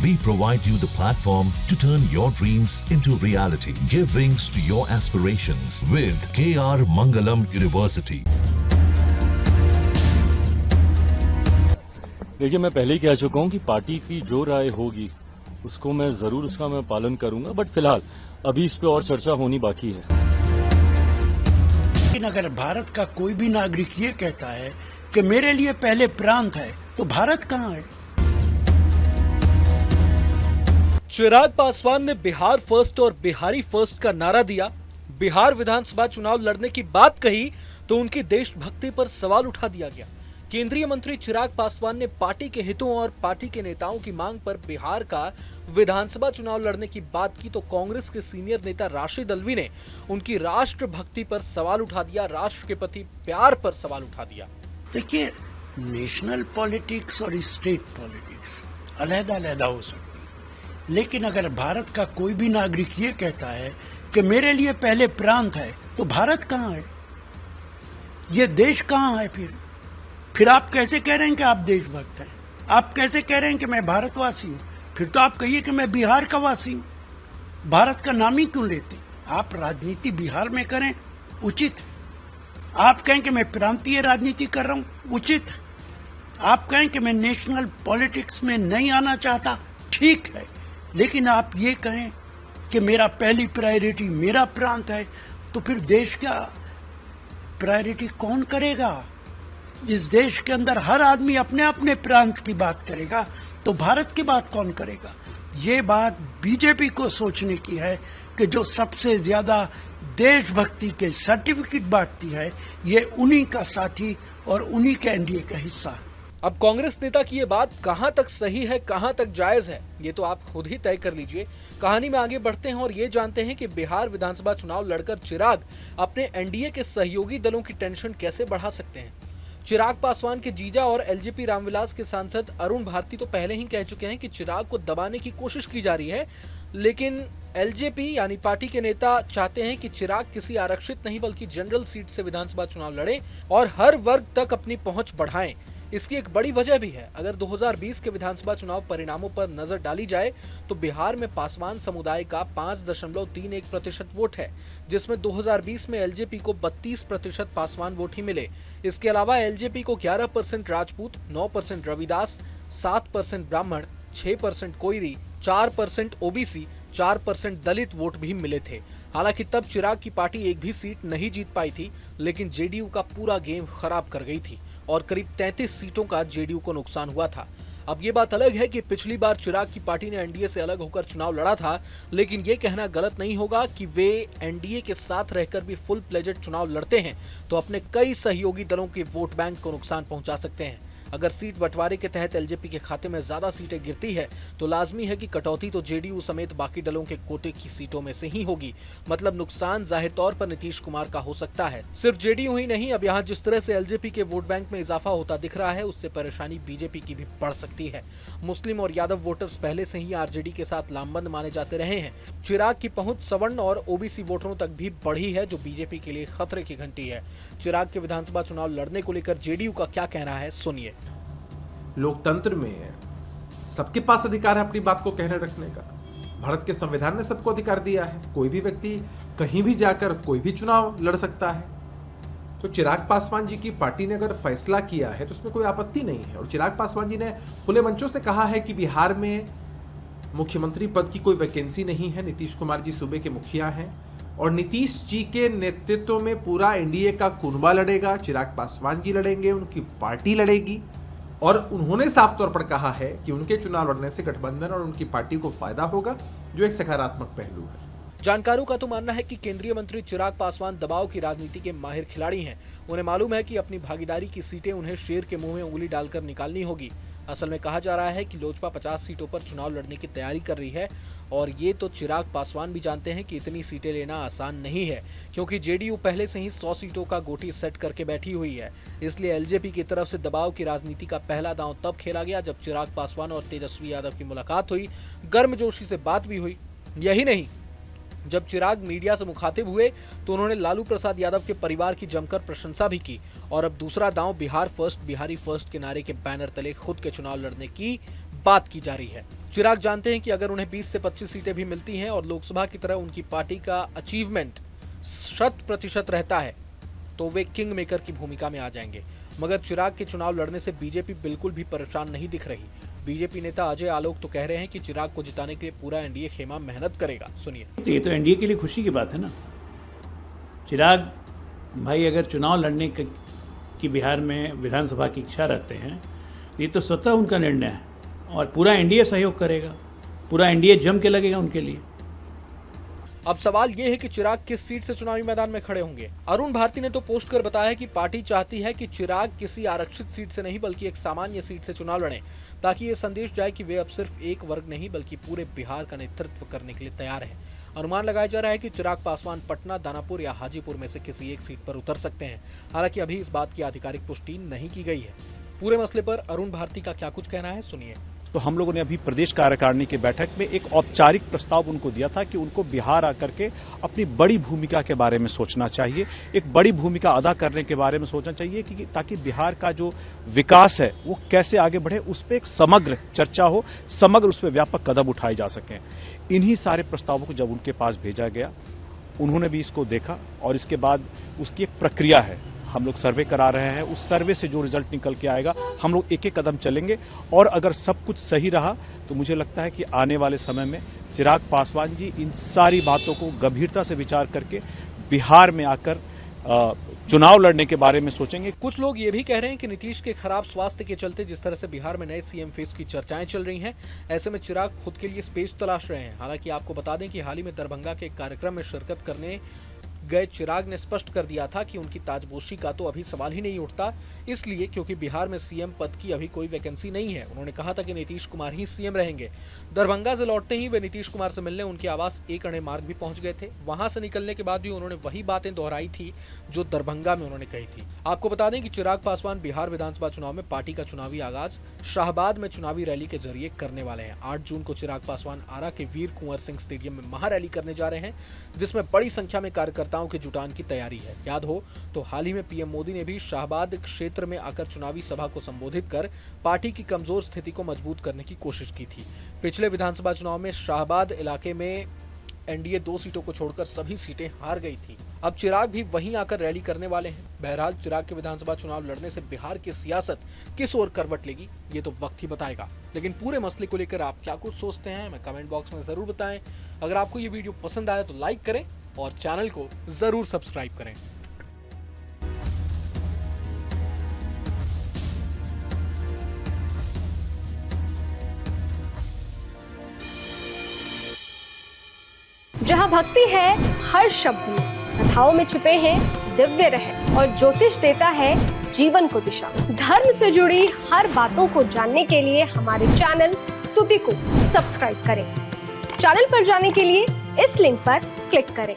We provide you the platform to turn your dreams into reality. Give wings to your aspirations with KR Mangalam University. देखिए, मैं पहले ही कह चुका हूं कि पार्टी की जो राय होगी उसको मैं जरूर उसका मैं पालन करूंगा, बट फिलहाल अभी इस पे और चर्चा होनी बाकी है। लेकिन अगर भारत का कोई भी नागरिक ये कहता है कि मेरे लिए पहले प्रांत है, तो भारत कहाँ है? चिराग पासवान ने बिहार फर्स्ट और बिहारी फर्स्ट का नारा दिया, बिहार विधानसभा चुनाव लड़ने की बात कही तो उनकी देशभक्ति पर सवाल उठा दिया गया। केंद्रीय मंत्री चिराग पासवान ने पार्टी के हितों और पार्टी के नेताओं की मांग पर बिहार का विधानसभा चुनाव लड़ने की बात की तो कांग्रेस के सीनियर नेता राशिद अल्वी ने उनकी राष्ट्रभक्ति पर सवाल उठा दिया, राष्ट्र के प्रति प्यार पर सवाल उठा दिया। देखिए, नेशनल पॉलिटिक्स और स्टेट पॉलिटिक्स अलग-अलग हो सकती है, लेकिन अगर भारत का कोई भी नागरिक ये कहता है कि मेरे लिए पहले प्रांत है, तो भारत कहाँ है? ये देश कहाँ है? फिर आप कैसे कह रहे हैं कि आप देशभक्त हैं? आप कैसे कह रहे हैं कि मैं भारतवासी हूं? फिर तो आप कहिए कि मैं बिहार का वासी हूं। भारत का नाम ही क्यों लेते? आप राजनीति बिहार में करें, उचित है। आप कहें कि मैं प्रांतीय राजनीति कर रहा हूं, उचित है। आप कहें कि मैं नेशनल पॉलिटिक्स में नहीं आना चाहता, ठीक है। लेकिन आप ये कहें कि मेरा पहली प्रायोरिटी मेरा प्रांत है, तो फिर देश का प्रायोरिटी कौन करेगा? इस देश के अंदर हर आदमी अपने अपने प्रांत की बात करेगा, तो भारत की बात कौन करेगा? ये बात बीजेपी को सोचने की है कि जो सबसे ज्यादा देशभक्ति के सर्टिफिकेट बांटती है, ये उन्हीं का साथी और उन्हीं के एनडीए का हिस्सा है। अब कांग्रेस नेता की ये बात कहां तक सही है, कहां तक जायज है, ये तो आप खुद ही तय कर लीजिए। कहानी में आगे बढ़ते हैं और ये जानते हैं कि बिहार विधानसभा चुनाव लड़कर चिराग अपने एनडीए के सहयोगी दलों की टेंशन कैसे बढ़ा सकते हैं। चिराग पासवान के जीजा और एलजेपी रामविलास के सांसद अरुण भारती तो पहले ही कह चुके हैं कि चिराग को दबाने की कोशिश की जा रही है, लेकिन एलजेपी यानी पार्टी के नेता चाहते हैं कि चिराग किसी आरक्षित नहीं बल्कि जनरल सीट से विधानसभा चुनाव लड़े और हर वर्ग तक अपनी पहुंच बढ़ाएं। इसकी एक बड़ी वजह भी है। अगर 2020 के विधानसभा चुनाव परिणामों पर नजर डाली जाए तो बिहार में पासवान समुदाय का 5.31% वोट है, जिसमें 2020 में एलजेपी को 32% पासवान वोट ही मिले। इसके अलावा एलजेपी को 11% राजपूत, 9% रविदास, 7% ब्राह्मण, 6% कोयरी, 4% ओबीसी, 4% दलित वोट भी मिले थे। हालांकि तब चिराग की पार्टी एक भी सीट नहीं जीत पाई थी, लेकिन जेडीयू का पूरा गेम खराब कर गई थी और करीब 33 सीटों का जेडीयू को नुकसान हुआ था। अब ये बात अलग है कि पिछली बार चिराग की पार्टी ने एनडीए से अलग होकर चुनाव लड़ा था, लेकिन ये कहना गलत नहीं होगा कि वे एनडीए के साथ रहकर भी फुल प्लेजेड चुनाव लड़ते हैं तो अपने कई सहयोगी दलों के वोट बैंक को नुकसान पहुंचा सकते हैं। अगर सीट बंटवारे के तहत एलजेपी के खाते में ज्यादा सीटें गिरती है तो लाजमी है कि कटौती तो जेडीयू समेत बाकी दलों के कोटे की सीटों में से ही होगी। मतलब नुकसान जाहिर तौर पर नीतीश कुमार का हो सकता है। सिर्फ जेडीयू ही नहीं, अब यहाँ जिस तरह से एलजेपी के वोट बैंक में इजाफा होता दिख रहा है, उससे परेशानी बीजेपी की भी बढ़ सकती है। मुस्लिम और यादव वोटर्स पहले से ही आरजेडी के साथ लामबंद माने जाते रहे हैं। चिराग की पहुंच सवर्ण और ओबीसी वोटरों तक भी बढ़ी है, जो बीजेपी के लिए खतरे की घंटी है। चिराग के विधानसभा चुनाव लड़ने को लेकर जेडीयू का क्या कहना है, सुनिए। लोकतंत्र में सबके पास अधिकार है अपनी बात को कहने रखने का। भारत के संविधान ने सबको अधिकार दिया है, कोई भी व्यक्ति कहीं भी जाकर कोई भी चुनाव लड़ सकता है। तो चिराग पासवान जी की पार्टी ने अगर फैसला किया है तो उसमें कोई आपत्ति नहीं है। और चिराग पासवान जी ने खुले मंचों से कहा है कि बिहार में मुख्यमंत्री पद की कोई वैकेंसी नहीं है, नीतीश कुमार जी सूबे के मुखिया हैं और नीतीश जी के नेतृत्व में पूरा एनडीए का कुनबा लड़ेगा। चिराग पासवान जी लड़ेंगे, उनकी पार्टी लड़ेगी और उन्होंने साफ तौर पर कहा है कि उनके चुनाव लड़ने से गठबंधन और उनकी पार्टी को फायदा होगा, जो एक सकारात्मक पहलू है। जानकारों का तो मानना है कि केंद्रीय मंत्री चिराग पासवान दबाव की राजनीति के माहिर खिलाड़ी हैं। उन्हें मालूम है कि अपनी भागीदारी की सीटें उन्हें शेर के मुंह में उंगली डालकर निकालनी होगी। असल में कहा जा रहा है कि लोजपा 50 सीटों पर चुनाव लड़ने की तैयारी कर रही है और ये तो चिराग पासवान भी जानते हैं कि इतनी सीटें लेना आसान नहीं है, क्योंकि जेडीयू पहले से ही 100 सीटों का गोटी सेट करके बैठी हुई है। इसलिए एलजेपी की तरफ से दबाव की राजनीति का पहला दांव तब खेला गया जब चिराग पासवान और तेजस्वी यादव की मुलाकात हुई, गर्मजोशी से बात भी हुई। यही नहीं, जब चिराग मीडिया से मुखातिब हुए तो उन्होंने लालू प्रसाद यादव के परिवार की जमकर प्रशंसा भी की और अब दूसरा दांव बिहार फर्स्ट बिहारी फर्स्ट के नारे के बैनर तले खुद के चुनाव लड़ने की बात की जा रही है। चिराग जानते हैं कि अगर उन्हें 20 से 25 सीटें भी मिलती हैं और लोकसभा की तरह उनकी पार्टी का अचीवमेंट 100% रहता है तो वे किंग मेकर की भूमिका में आ जाएंगे। मगर चिराग के चुनाव लड़ने से बीजेपी बिल्कुल भी परेशान नहीं दिख रही। बीजेपी नेता अजय आलोक तो कह रहे हैं कि चिराग को जिताने के लिए पूरा एनडीए खेमा मेहनत करेगा। सुनिए। तो ये तो एनडीए के लिए खुशी की बात है ना। चिराग भाई अगर चुनाव लड़ने की बिहार में विधानसभा की इच्छा रखते हैं तो ये तो स्वतः उनका निर्णय है और पूरा एनडीए सहयोग करेगा, पूरा एनडीए जम के लगेगा उनके लिए। अब सवाल ये है कि चिराग किस सीट से चुनावी मैदान में खड़े होंगे। अरुण भारती ने तो पोस्ट कर बताया कि पार्टी चाहती है कि चिराग किसी आरक्षित सीट से नहीं बल्कि एक सामान्य सीट से चुनाव लड़ें, ताकि ये संदेश जाए कि वे अब सिर्फ एक वर्ग नहीं बल्कि पूरे बिहार का नेतृत्व करने के लिए तैयार हैं। अनुमान लगाया जा रहा है कि चिराग पासवान पटना, दानापुर या हाजीपुर में से किसी एक सीट पर उतर सकते हैं। हालांकि अभी इस बात की आधिकारिक पुष्टि नहीं की गई है। पूरे मसले पर अरुण भारती का क्या कुछ कहना है, सुनिए। तो हम लोगों ने अभी प्रदेश कार्यकारिणी की बैठक में एक औपचारिक प्रस्ताव उनको दिया था कि उनको बिहार आकर के अपनी बड़ी भूमिका के बारे में सोचना चाहिए, एक बड़ी भूमिका अदा करने के बारे में सोचना चाहिए कि ताकि बिहार का जो विकास है वो कैसे आगे बढ़े, उस पर एक समग्र चर्चा हो, समग्र उस पर व्यापक कदम उठाए जा सकें। इन्हीं सारे प्रस्तावों को जब उनके पास भेजा गया, उन्होंने भी इसको देखा और इसके बाद उसकी एक प्रक्रिया है, हम लोग सर्वे करा रहे हैं। उस सर्वे से जो रिजल्ट निकल के आएगा हम लोग एक एक कदम चलेंगे और अगर सब कुछ सही रहा तो मुझे लगता है कि आने वाले समय में चिराग पासवान जी इन सारी बातों को गंभीरता से विचार करके बिहार में आकर चुनाव लड़ने के बारे में सोचेंगे। कुछ लोग ये भी कह रहे हैं कि नीतीश के खराब स्वास्थ्य के चलते जिस तरह से बिहार में नए सीएम फेस की चर्चाएं चल रही हैं, ऐसे में चिराग खुद के लिए स्पेस तलाश रहे हैं। हालांकि आपको बता दें कि हाल ही में दरभंगा के एक कार्यक्रम में शिरकत करने गए चिराग ने स्पष्ट कर दिया था कि उनकी ताजपोशी का तो अभी सवाल ही नहीं उठता, इसलिए क्योंकि बिहार में सीएम पद की अभी कोई वैकेंसी नहीं है। उन्होंने कहा था कि नीतीश कुमार ही सीएम रहेंगे। दरभंगा से लौटते ही वे नीतीश कुमार से मिलने उनके आवास एक अणे मार्ग भी पहुंच गए थे। वहां से निकलने के बाद भी उन्होंने वही बातें दोहराई थी जो दरभंगा में उन्होंने कही थी। आपको बता दें कि चिराग पासवान बिहार विधानसभा चुनाव में पार्टी का चुनावी आगाज शाहबाद में चुनावी रैली के जरिए करने वाले हैं। 8 जून को चिराग पासवान आरा के वीर कुंवर सिंह स्टेडियम में महारैली करने जा रहे हैं, जिसमें बड़ी संख्या में कार्यकर्ताओं के जुटान की तैयारी है। याद हो तो हाल ही में पीएम मोदी ने भी शाहबाद क्षेत्र में आकर चुनावी सभा को संबोधित कर पार्टी की कमजोर स्थिति को मजबूत करने की कोशिश की थी। पिछले विधानसभा चुनाव में शाहबाद इलाके में एनडीए 2 सीटों को छोड़कर सभी सीटें हार गई थी। अब चिराग भी वहीं आकर रैली करने वाले हैं। बहरहाल चिराग के विधानसभा चुनाव लड़ने से बिहार की सियासत किस ओर करवट लेगी ये तो वक्त ही बताएगा। लेकिन पूरे मसले को लेकर आप क्या कुछ सोचते हैं हमें कमेंट बॉक्स में जरूर बताएं। अगर आपको ये वीडियो पसंद आया तो लाइक करें और चैनल को जरूर सब्सक्राइब करें। जहाँ भक्ति है हर शब्द में, कथाओं में छुपे हैं दिव्य रहस्य और ज्योतिष देता है जीवन को दिशा। धर्म से जुड़ी हर बातों को जानने के लिए हमारे चैनल स्तुति को सब्सक्राइब करें। चैनल पर जाने के लिए इस लिंक पर क्लिक करें।